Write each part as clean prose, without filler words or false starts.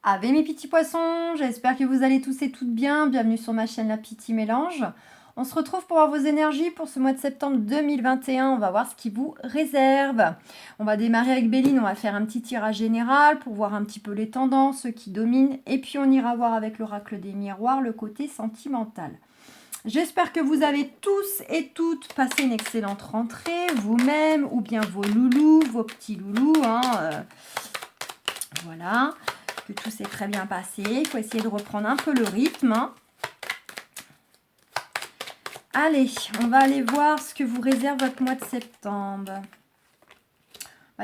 Ave mes petits poissons, j'espère que vous allez tous et toutes bien. Bienvenue sur ma chaîne La Petite Mélange. On se retrouve pour voir vos énergies pour ce mois de septembre 2021. On va voir ce qui vous réserve. On va démarrer avec Béline, on va faire un petit tirage général pour voir un petit peu les tendances, ceux qui dominent. Et puis on ira voir avec l'oracle des miroirs le côté sentimental. J'espère que vous avez tous et toutes passé une excellente rentrée, vous-même ou bien vos loulous, vos petits loulous. Voilà, que tout s'est très bien passé. Il faut essayer de reprendre un peu le rythme. Allez, on va aller voir ce que vous réserve votre mois de septembre.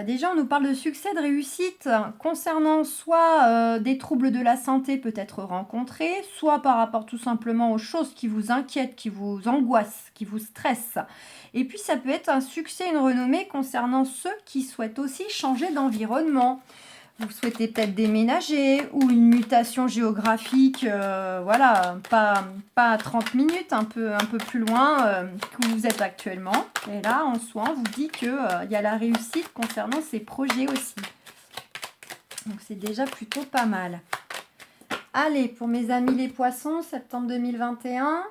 Déjà, on nous parle de succès, de réussite concernant soit des troubles de la santé peut-être rencontrés, soit par rapport tout simplement aux choses qui vous inquiètent, qui vous angoissent, qui vous stressent. Et puis, ça peut être un succès, une renommée concernant ceux qui souhaitent aussi changer d'environnement. Vous souhaitez peut-être déménager ou une mutation géographique, voilà, pas à 30 minutes, un peu plus loin que vous êtes actuellement. Et là, en soi, on vous dit qu'il y a la réussite concernant ces projets aussi. Donc, c'est déjà plutôt pas mal. Allez, pour mes amis les poissons, septembre 2021...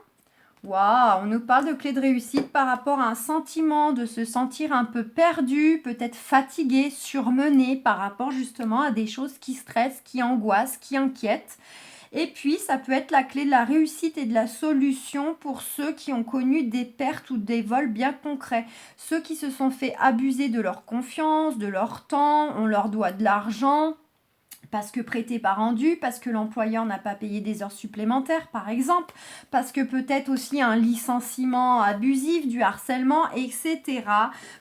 Waouh, on nous parle de clé de réussite par rapport à un sentiment de se sentir un peu perdu, peut-être fatigué, surmené par rapport justement à des choses qui stressent, qui angoissent, qui inquiètent. Et puis, ça peut être la clé de la réussite et de la solution pour ceux qui ont connu des pertes ou des vols bien concrets. Ceux qui se sont fait abuser de leur confiance, de leur temps, on leur doit de l'argent. Parce que prêté pas rendu, parce que l'employeur n'a pas payé des heures supplémentaires, par exemple, parce que peut-être aussi un licenciement abusif, du harcèlement, etc.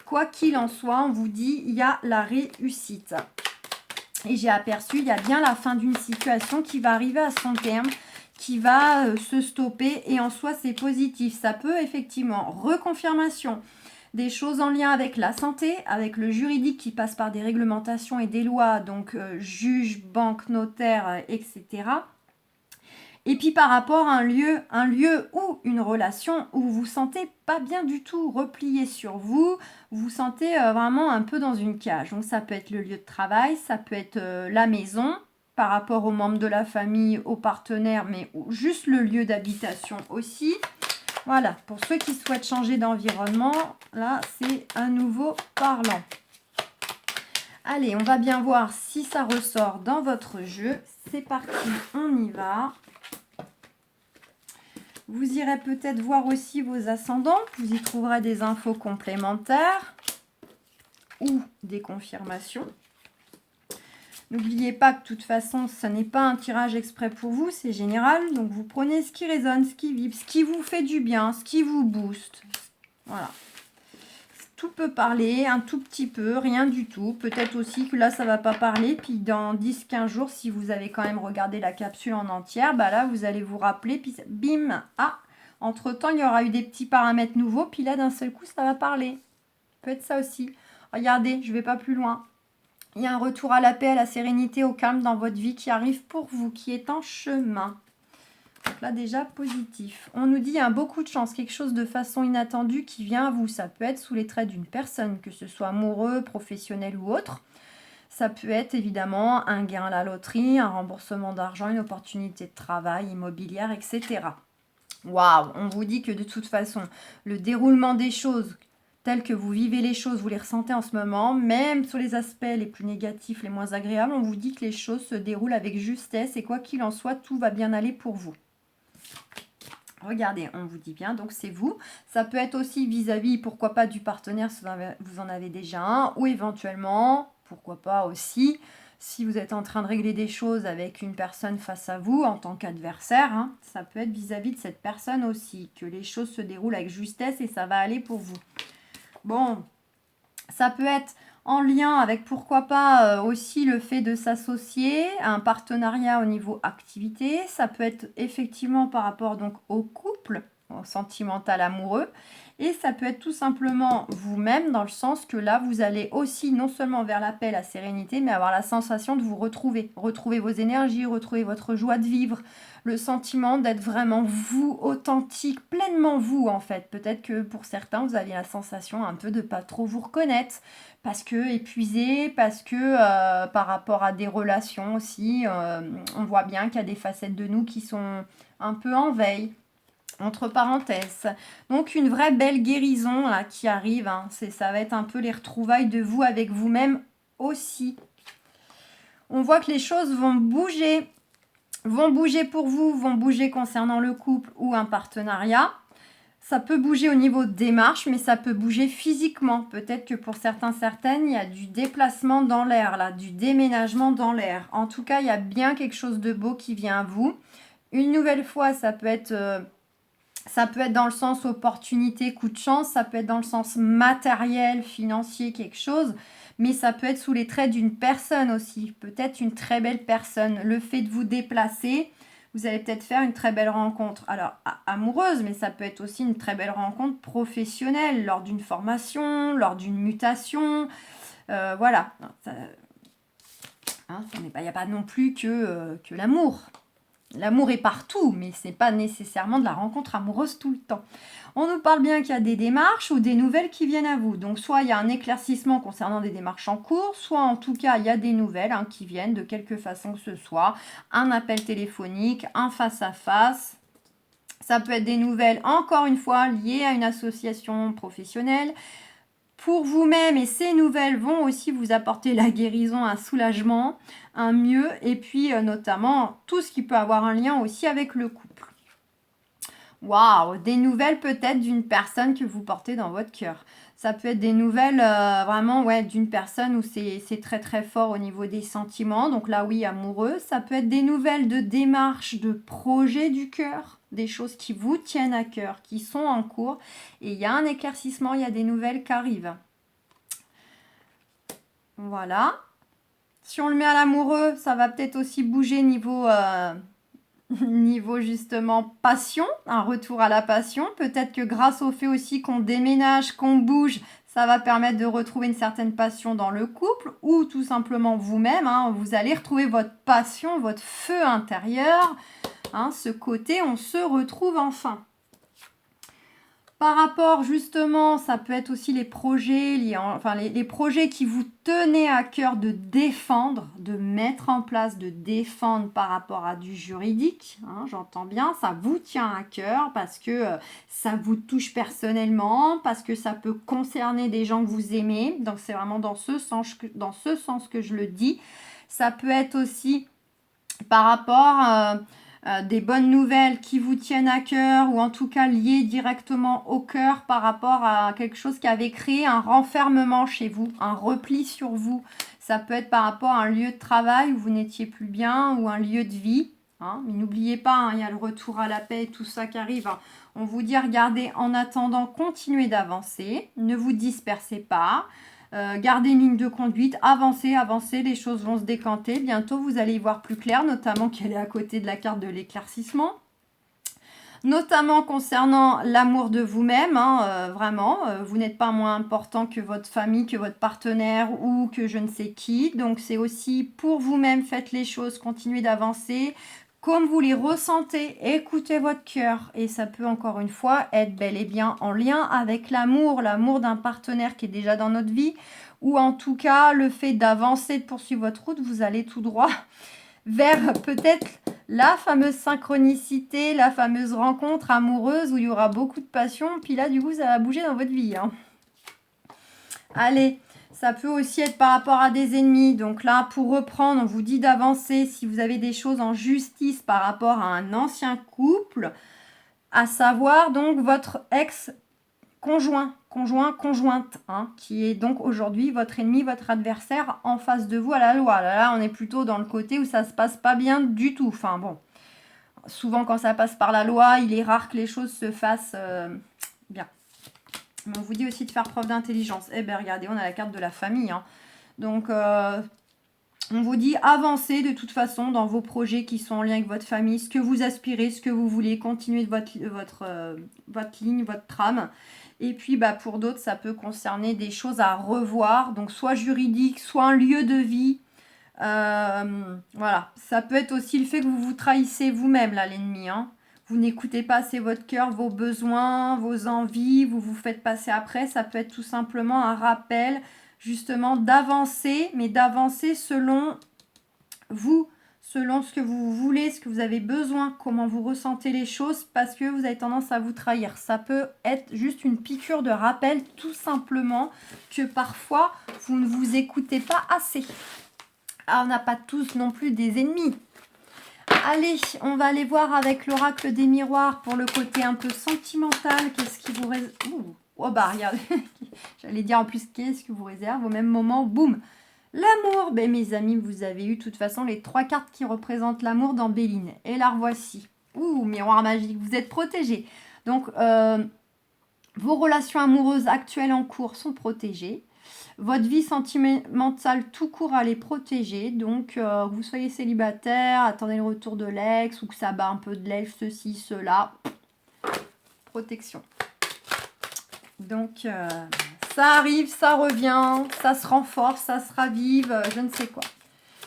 Quoi qu'il en soit, on vous dit, il y a la réussite. Et j'ai aperçu, il y a bien la fin d'une situation qui va arriver à son terme, qui va se stopper, et en soi, c'est positif. Ça peut effectivement, reconfirmation, des choses en lien avec la santé, avec le juridique qui passe par des réglementations et des lois, donc juge, banque, notaire, etc. Et puis par rapport à un lieu ou une relation où vous vous sentez pas bien du tout, replié sur vous, vous vous sentez vraiment un peu dans une cage. Donc ça peut être le lieu de travail, ça peut être la maison, par rapport aux membres de la famille, aux partenaires, mais juste le lieu d'habitation aussi. Voilà, pour ceux qui souhaitent changer d'environnement, là, c'est à nouveau parlant. Allez, on va bien voir si ça ressort dans votre jeu. C'est parti, on y va. Vous irez peut-être voir aussi vos ascendants. Vous y trouverez des infos complémentaires ou des confirmations. N'oubliez pas que de toute façon, ce n'est pas un tirage exprès pour vous, c'est général. Donc, vous prenez ce qui résonne, ce qui vibre, ce qui vous fait du bien, ce qui vous booste. Voilà. Tout peut parler, un tout petit peu, rien du tout. Peut-être aussi que là, ça ne va pas parler. Puis, dans 10-15 jours, si vous avez quand même regardé la capsule en entière, bah là, vous allez vous rappeler. Puis, bim, ah, entre-temps, il y aura eu des petits paramètres nouveaux. Puis là, d'un seul coup, ça va parler. Peut être ça aussi. Regardez, je ne vais pas plus loin. Il y a un retour à la paix, à la sérénité, au calme dans votre vie qui arrive pour vous, qui est en chemin. Donc là, déjà, positif. On nous dit, il y a beaucoup de chance, quelque chose de façon inattendue qui vient à vous. Ça peut être sous les traits d'une personne, que ce soit amoureux, professionnel ou autre. Ça peut être évidemment un gain à la loterie, un remboursement d'argent, une opportunité de travail, immobilière, etc. Waouh, on vous dit que de toute façon, le déroulement des choses telles que vous vivez les choses, vous les ressentez en ce moment, même sur les aspects les plus négatifs, les moins agréables, on vous dit que les choses se déroulent avec justesse et quoi qu'il en soit, tout va bien aller pour vous. Regardez, on vous dit bien, donc c'est vous. Ça peut être aussi vis-à-vis, pourquoi pas, du partenaire si vous en avez déjà un, ou éventuellement, pourquoi pas aussi, si vous êtes en train de régler des choses avec une personne face à vous en tant qu'adversaire, ça peut être vis-à-vis de cette personne aussi, que les choses se déroulent avec justesse et ça va aller pour vous. Bon, ça peut être en lien avec, pourquoi pas, aussi le fait de s'associer à un partenariat au niveau activité. Ça peut être effectivement par rapport donc au couple, au sentimental amoureux. Et ça peut être tout simplement vous-même, dans le sens que là, vous allez aussi non seulement vers la paix, la sérénité, mais avoir la sensation de vous retrouver. Retrouver vos énergies, retrouver votre joie de vivre, le sentiment d'être vraiment vous, authentique, pleinement vous en fait. Peut-être que pour certains, vous avez la sensation un peu de pas trop vous reconnaître, parce que épuisé, parce que par rapport à des relations aussi, on voit bien qu'il y a des facettes de nous qui sont un peu en veille. Entre parenthèses. Donc une vraie belle guérison là, qui arrive. Hein. Ça va être un peu les retrouvailles de vous avec vous-même aussi. On voit que les choses vont bouger pour vous, vont bouger concernant le couple ou un partenariat. Ça peut bouger au niveau de démarche, mais ça peut bouger physiquement. Peut-être que pour certains, certaines, il y a du déplacement dans l'air, là, du déménagement dans l'air. En tout cas, il y a bien quelque chose de beau qui vient à vous. Une nouvelle fois, ça peut être dans le sens opportunité, coup de chance, ça peut être dans le sens matériel, financier, quelque chose, mais ça peut être sous les traits d'une personne aussi, peut-être une très belle personne. Le fait de vous déplacer, vous allez peut-être faire une très belle rencontre, alors amoureuse, mais ça peut être aussi une très belle rencontre professionnelle, lors d'une formation, lors d'une mutation, voilà. Il n'y a pas non plus que l'amour. L'amour est partout, mais ce n'est pas nécessairement de la rencontre amoureuse tout le temps. On nous parle bien qu'il y a des démarches ou des nouvelles qui viennent à vous. Donc, soit il y a un éclaircissement concernant des démarches en cours, soit en tout cas, il y a des nouvelles qui viennent de quelque façon que ce soit. Un appel téléphonique, un face-à-face. Ça peut être des nouvelles, encore une fois, liées à une association professionnelle. Pour vous-même, et ces nouvelles vont aussi vous apporter la guérison, un soulagement, un mieux, et puis notamment tout ce qui peut avoir un lien aussi avec le couple. Waouh, des nouvelles peut-être d'une personne que vous portez dans votre cœur. Ça peut être des nouvelles vraiment d'une personne où c'est très très fort au niveau des sentiments, donc là oui, amoureux. Ça peut être des nouvelles de démarches, de projets du cœur, des choses qui vous tiennent à cœur, qui sont en cours. Et il y a un éclaircissement, il y a des nouvelles qui arrivent. Voilà. Si on le met à l'amoureux, ça va peut-être aussi bouger niveau justement passion, un retour à la passion. Peut-être que grâce au fait aussi qu'on déménage, qu'on bouge, ça va permettre de retrouver une certaine passion dans le couple ou tout simplement vous-même. Vous allez retrouver votre passion, votre feu intérieur. Ce côté, on se retrouve enfin. Par rapport justement, ça peut être aussi les projets, les projets qui vous tenaient à cœur de défendre, de mettre en place, de défendre par rapport à du juridique. J'entends bien, ça vous tient à cœur parce que ça vous touche personnellement, parce que ça peut concerner des gens que vous aimez. Donc c'est vraiment dans ce sens que je le dis. Ça peut être aussi par rapport des bonnes nouvelles qui vous tiennent à cœur ou en tout cas liées directement au cœur par rapport à quelque chose qui avait créé un renfermement chez vous, un repli sur vous. Ça peut être par rapport à un lieu de travail où vous n'étiez plus bien ou un lieu de vie. Mais n'oubliez pas, il y a le retour à la paix et tout ça qui arrive. On vous dit, regardez, en attendant, continuez d'avancer, ne vous dispersez pas. Gardez une ligne de conduite, avancez, les choses vont se décanter. Bientôt, vous allez y voir plus clair, notamment qu'elle est à côté de la carte de l'éclaircissement. Notamment concernant l'amour de vous-même, vraiment, vous n'êtes pas moins important que votre famille, que votre partenaire ou que je ne sais qui. Donc, c'est aussi pour vous-même, faites les choses, continuez d'avancer. Comme vous les ressentez, écoutez votre cœur et ça peut encore une fois être bel et bien en lien avec l'amour d'un partenaire qui est déjà dans notre vie ou en tout cas le fait d'avancer, de poursuivre votre route, vous allez tout droit vers peut-être la fameuse synchronicité, la fameuse rencontre amoureuse où il y aura beaucoup de passion, puis là du coup ça va bouger dans votre vie. Allez, ça peut aussi être par rapport à des ennemis. Donc là, pour reprendre, on vous dit d'avancer si vous avez des choses en justice par rapport à un ancien couple, à savoir donc votre ex-conjointe, qui est donc aujourd'hui votre ennemi, votre adversaire en face de vous à la loi. Là, on est plutôt dans le côté où ça se passe pas bien du tout. Enfin bon, souvent quand ça passe par la loi, il est rare que les choses se fassent bien. Mais on vous dit aussi de faire preuve d'intelligence. Eh bien, regardez, on a la carte de la famille. Donc, On vous dit avancez de toute façon dans vos projets qui sont en lien avec votre famille, ce que vous aspirez, ce que vous voulez, continuer de votre ligne, votre trame. Et puis pour d'autres, ça peut concerner des choses à revoir, donc soit juridique, soit un lieu de vie. Voilà, ça peut être aussi le fait que vous vous trahissez vous-même, là, l'ennemi. Hein. Vous n'écoutez pas assez votre cœur, vos besoins, vos envies, vous vous faites passer après. Ça peut être tout simplement un rappel, justement, d'avancer, mais d'avancer selon vous, selon ce que vous voulez, ce que vous avez besoin, comment vous ressentez les choses, parce que vous avez tendance à vous trahir. Ça peut être juste une piqûre de rappel, tout simplement, que parfois, vous ne vous écoutez pas assez. Ah, on n'a pas tous non plus des ennemis. Allez, on va aller voir avec l'oracle des miroirs pour le côté un peu sentimental. Qu'est-ce qui vous réserve? Oh regardez. J'allais dire en plus, qu'est-ce que vous réserve au même moment? Boum. L'amour. Ben, mes amis, vous avez eu de toute façon les 3 cartes qui représentent l'amour dans Béline. Et la revoici. Miroir magique, vous êtes protégés. Donc, vos relations amoureuses actuelles en cours sont protégées. Votre vie sentimentale tout court, elle est protégée. Donc, vous soyez célibataire, attendez le retour de l'ex ou que ça bat un peu de l'aile, ceci, cela. Protection. Donc, ça arrive, ça revient, ça se renforce, ça se ravive, je ne sais quoi.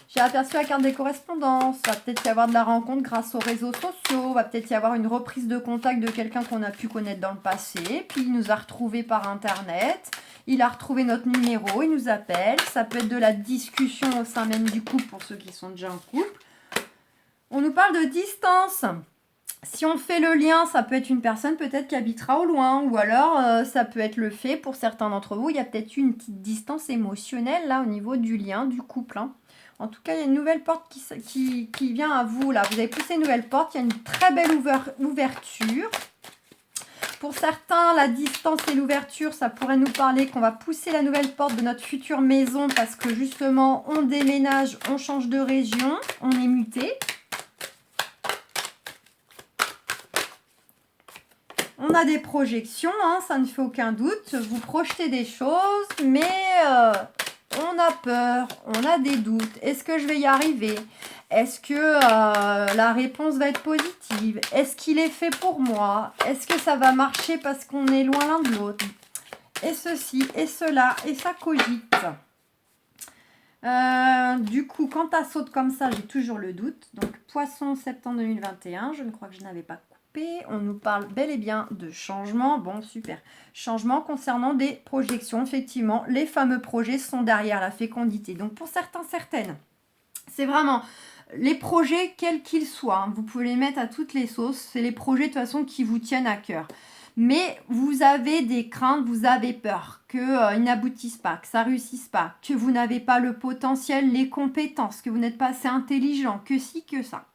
J'ai aperçu la carte des correspondances. Va peut-être y avoir de la rencontre grâce aux réseaux sociaux. Va peut-être y avoir une reprise de contact de quelqu'un qu'on a pu connaître dans le passé. Puis il nous a retrouvés par Internet. Il a retrouvé notre numéro. Il nous appelle. Ça peut être de la discussion au sein même du couple pour ceux qui sont déjà en couple. On nous parle de distance. Si on fait le lien, ça peut être une personne peut-être qui habitera au loin. Ou alors, ça peut être le fait, pour certains d'entre vous, il y a peut-être une petite distance émotionnelle là au niveau du lien, du couple. Hein. En tout cas, il y a une nouvelle porte qui vient à vous. Là, vous avez poussé une nouvelle porte. Il y a une très belle ouverture. Pour certains, la distance et l'ouverture, ça pourrait nous parler qu'on va pousser la nouvelle porte de notre future maison parce que justement, on déménage, on change de région, on est muté. On a des projections, hein, ça ne fait aucun doute. Vous projetez des choses, mais on a peur, on a des doutes. Est-ce que je vais y arriver? Est-ce que la réponse va être positive? Est-ce qu'il est fait pour moi? Est-ce que ça va marcher parce qu'on est loin l'un de l'autre? Et ceci, et cela, et ça cogite. Du coup, quand ça saute comme ça, j'ai toujours le doute. Donc, Poisson, septembre 2021, je ne crois que je n'avais pas coupé. On nous parle bel et bien de changement. Bon, super. Changement concernant des projections. Effectivement, les fameux projets sont derrière la fécondité. Donc, pour certains, certaines, c'est vraiment les projets, quels qu'ils soient. Hein, vous pouvez les mettre à toutes les sauces. C'est les projets, de toute façon, qui vous tiennent à cœur. Mais vous avez des craintes, vous avez peur qu'ils n'aboutissent pas, que ça ne réussisse pas, que vous n'avez pas le potentiel, les compétences, que vous n'êtes pas assez intelligent, que ci, que ça.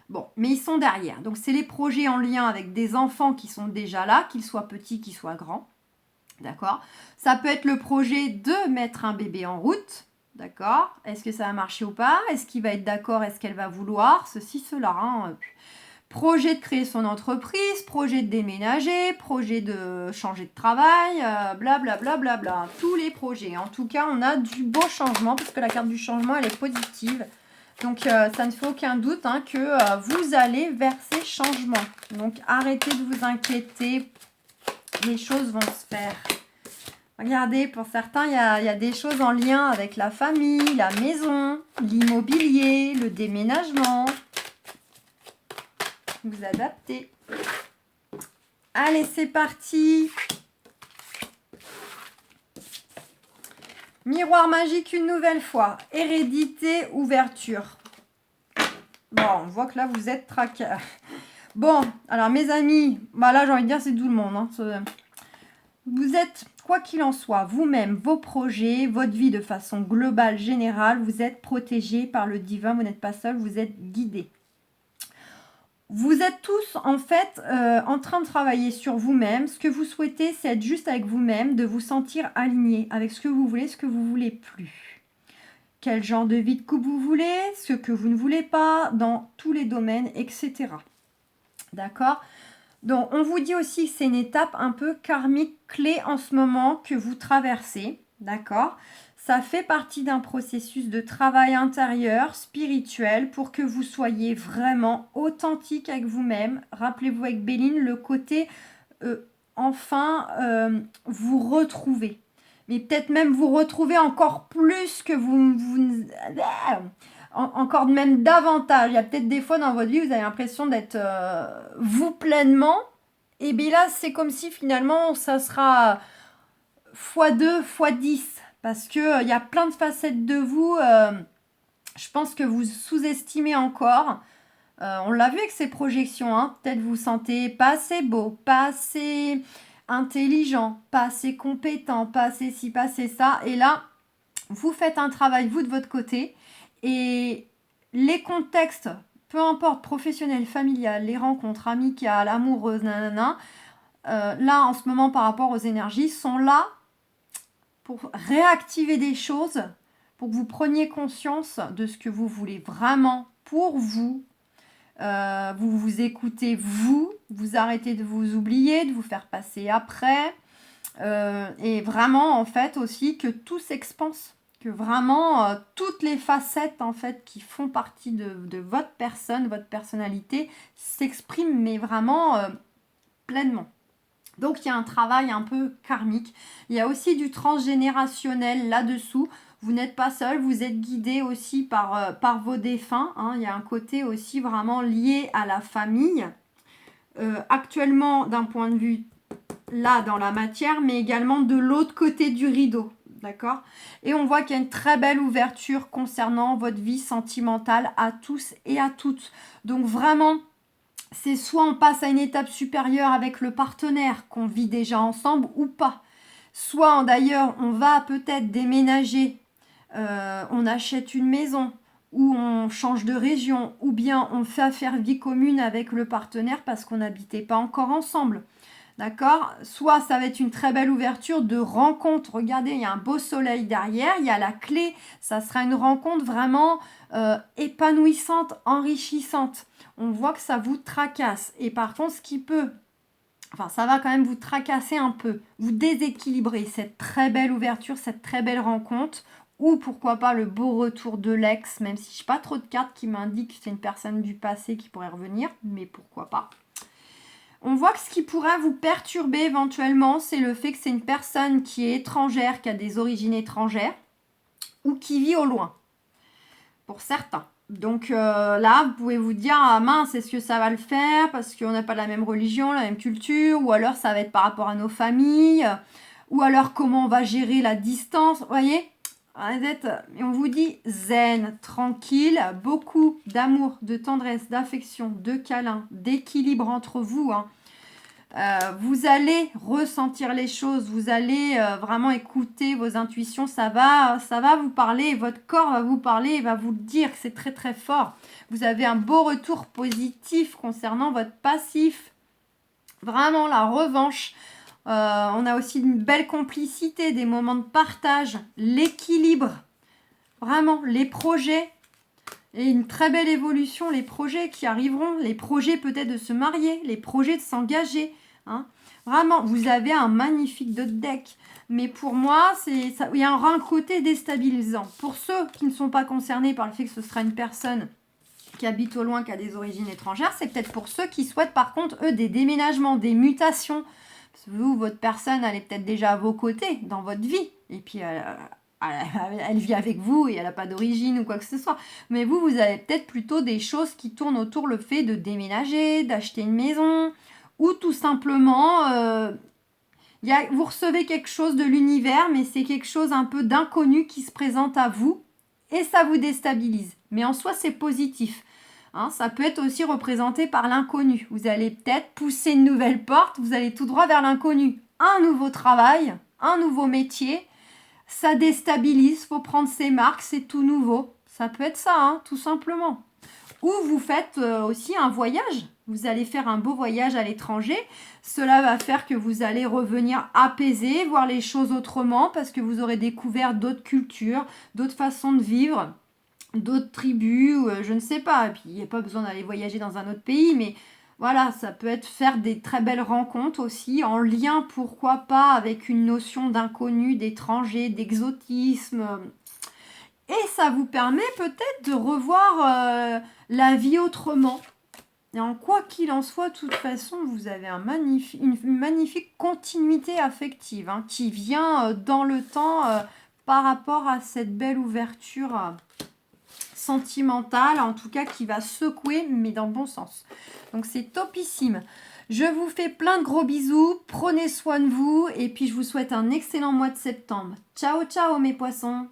Bon, mais ils sont derrière. Donc, c'est les projets en lien avec des enfants qui sont déjà là, qu'ils soient petits, qu'ils soient grands. D'accord? Ça peut être le projet de mettre un bébé en route. D'accord? Est-ce que ça va marcher ou pas? Est-ce qu'il va être d'accord? Est-ce qu'elle va vouloir? Ceci, cela. Hein. Projet de créer son entreprise, projet de déménager, projet de changer de travail, blablabla. Bla, bla, bla. Tous les projets. En tout cas, on a du beau changement parce que la carte du changement, elle est positive. Donc, ça ne fait aucun doute hein, que vous allez vers ces changements. Donc, arrêtez de vous inquiéter. Les choses vont se faire. Regardez, pour certains, il y a des choses en lien avec la famille, la maison, l'immobilier, le déménagement. Vous adaptez. Allez, c'est parti. Miroir magique une nouvelle fois. Hérédité, ouverture. Bon, on voit que là, vous êtes traqueur. Bon, alors mes amis, là, j'ai envie de dire, c'est tout le monde. Hein. Vous êtes, quoi qu'il en soit, vous-même, vos projets, votre vie de façon globale, générale, vous êtes protégés par le divin, vous n'êtes pas seul, vous êtes guidés. Vous êtes tous, en fait, en train de travailler sur vous-même. Ce que vous souhaitez, c'est être juste avec vous-même, de vous sentir aligné avec ce que vous voulez, ce que vous ne voulez plus. Quel genre de vie de couple vous voulez, ce que vous ne voulez pas, dans tous les domaines, etc. D'accord ? Donc, on vous dit aussi que c'est une étape un peu karmique, clé en ce moment que vous traversez. D'accord ? Ça fait partie d'un processus de travail intérieur, spirituel, pour que vous soyez vraiment authentique avec vous-même. Rappelez-vous avec Béline, le côté vous retrouver. Mais peut-être même vous retrouver encore plus que encore même davantage. Il y a peut-être des fois dans votre vie, vous avez l'impression d'être vous pleinement. Et bien là, c'est comme si finalement, ça sera x2, x10. Parce qu'il y a plein de facettes de vous. Je pense que vous sous-estimez encore. On l'a vu avec ces projections. Hein. Peut-être vous sentez pas assez beau, pas assez intelligent, pas assez compétent, pas assez ci, pas assez ça. Et là, vous faites un travail, vous, de votre côté. Et les contextes, peu importe, professionnel, familial, les rencontres amicales, amoureuses, nanana, là, en ce moment, par rapport aux énergies, sont là pour réactiver des choses, pour que vous preniez conscience de ce que vous voulez vraiment pour vous. Vous vous écoutez, vous arrêtez de vous oublier, de vous faire passer après. Et vraiment, en fait, aussi que tout s'expanse. Que vraiment, toutes les facettes, en fait, qui font partie de votre personne, votre personnalité, s'expriment, mais vraiment pleinement. Donc, il y a un travail un peu karmique. Il y a aussi du transgénérationnel là-dessous. Vous n'êtes pas seul, vous êtes guidé aussi par vos défunts. Hein. Il y a un côté aussi vraiment lié à la famille. Actuellement, d'un point de vue là, dans la matière, mais également de l'autre côté du rideau. D'accord ? Et on voit qu'il y a une très belle ouverture concernant votre vie sentimentale à tous et à toutes. Donc vraiment, c'est soit on passe à une étape supérieure avec le partenaire qu'on vit déjà ensemble ou pas. Soit d'ailleurs on va peut-être déménager, on achète une maison ou on change de région ou bien on fait faire vie commune avec le partenaire parce qu'on n'habitait pas encore ensemble. D'accord ? Soit ça va être une très belle ouverture de rencontre. Regardez, il y a un beau soleil derrière, il y a la clé. Ça sera une rencontre vraiment épanouissante, enrichissante. On voit que ça vous tracasse. Et par contre, ça va quand même vous tracasser un peu, vous déséquilibrer cette très belle ouverture, cette très belle rencontre, ou pourquoi pas le beau retour de l'ex, même si je n'ai pas trop de cartes qui m'indiquent que c'est une personne du passé qui pourrait revenir, mais pourquoi pas. On voit que ce qui pourrait vous perturber éventuellement, c'est le fait que c'est une personne qui est étrangère, qui a des origines étrangères, ou qui vit au loin, pour certains. Donc là, vous pouvez vous dire, ah mince, est-ce que ça va le faire parce qu'on n'a pas la même religion, la même culture, ou alors ça va être par rapport à nos familles, ou alors comment on va gérer la distance, vous voyez ? Et on vous dit zen, tranquille, beaucoup d'amour, de tendresse, d'affection, de câlin, d'équilibre entre vous. Hein. Vous allez ressentir les choses, vous allez vraiment écouter vos intuitions, ça va vous parler, votre corps va vous parler et va vous dire que c'est très très fort. Vous avez un beau retour positif concernant votre passif. Vraiment la revanche. On a aussi une belle complicité, des moments de partage, l'équilibre, vraiment les projets et une très belle évolution, les projets qui arriveront, les projets peut-être de se marier, les projets de s'engager. Hein. Vraiment, vous avez un magnifique deck. Mais pour moi, il y a un côté déstabilisant. Pour ceux qui ne sont pas concernés par le fait que ce sera une personne qui habite au loin, qui a des origines étrangères, c'est peut-être pour ceux qui souhaitent par contre, eux, des déménagements, des mutations. Parce que vous, votre personne, elle est peut-être déjà à vos côtés dans votre vie. Et puis, elle vit avec vous et elle n'a pas d'origine ou quoi que ce soit. Mais vous avez peut-être plutôt des choses qui tournent autour le fait de déménager, d'acheter une maison, ou tout simplement, vous recevez quelque chose de l'univers, mais c'est quelque chose un peu d'inconnu qui se présente à vous et ça vous déstabilise. Mais en soi, c'est positif. Hein, ça peut être aussi représenté par l'inconnu. Vous allez peut-être pousser une nouvelle porte, vous allez tout droit vers l'inconnu. Un nouveau travail, un nouveau métier, ça déstabilise, il faut prendre ses marques, c'est tout nouveau. Ça peut être ça, hein, tout simplement. Ou vous faites aussi un voyage. Vous allez faire un beau voyage à l'étranger. Cela va faire que vous allez revenir apaisé, voir les choses autrement parce que vous aurez découvert d'autres cultures, d'autres façons de vivre, d'autres tribus, je ne sais pas. Et puis, il n'y a pas besoin d'aller voyager dans un autre pays, mais Voilà, ça peut être faire des très belles rencontres aussi, en lien, pourquoi pas, avec une notion d'inconnu, d'étranger, d'exotisme. Et ça vous permet peut-être de revoir la vie autrement. Et en quoi qu'il en soit, de toute façon, vous avez une magnifique continuité affective qui vient dans le temps par rapport à cette belle ouverture sentimentale, en tout cas qui va secouer, mais dans le bon sens. Donc c'est topissime. Je vous fais plein de gros bisous, prenez soin de vous et puis je vous souhaite un excellent mois de septembre. Ciao, ciao mes poissons!